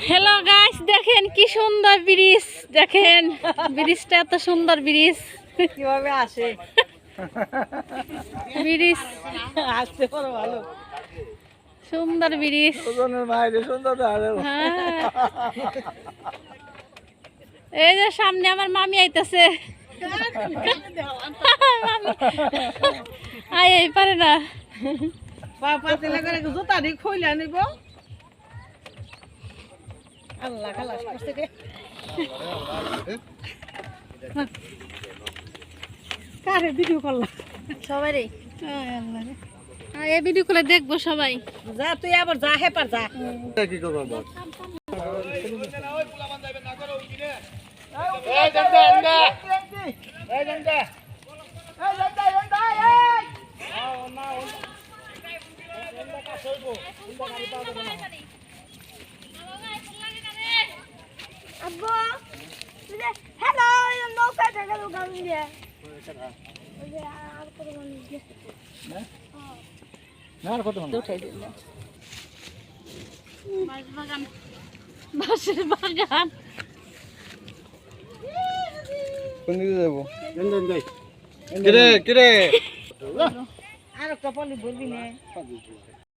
Hello guys, দেখেন কি সুন্দর ব্রিজ। দেখেন ব্রিজটা, এত সুন্দর ব্রিজ। কিভাবে আসে ব্রিজ আসতে পারো ভালো। সুন্দর ব্রিজ। হ্যাঁ, এই যে সামনে আমার মামি আইতাছে। এই পারে না। পাতিলে করে জুতা দিয়ে খুলে আনিব। আল্লাহ খালাস করছে রে। কারে ভিডিও করলাম সবাই রে, এই ভিডিও করে দেখবো সবাই। যা তুই আবার যা হেপার যা। কি করবো হ্যালো নৌকা থেকে দোকান দিয়ে বাঁশের বাগান। কোন দিকে যাবো? কিরে কিরে আর একটা পলি বলবি না।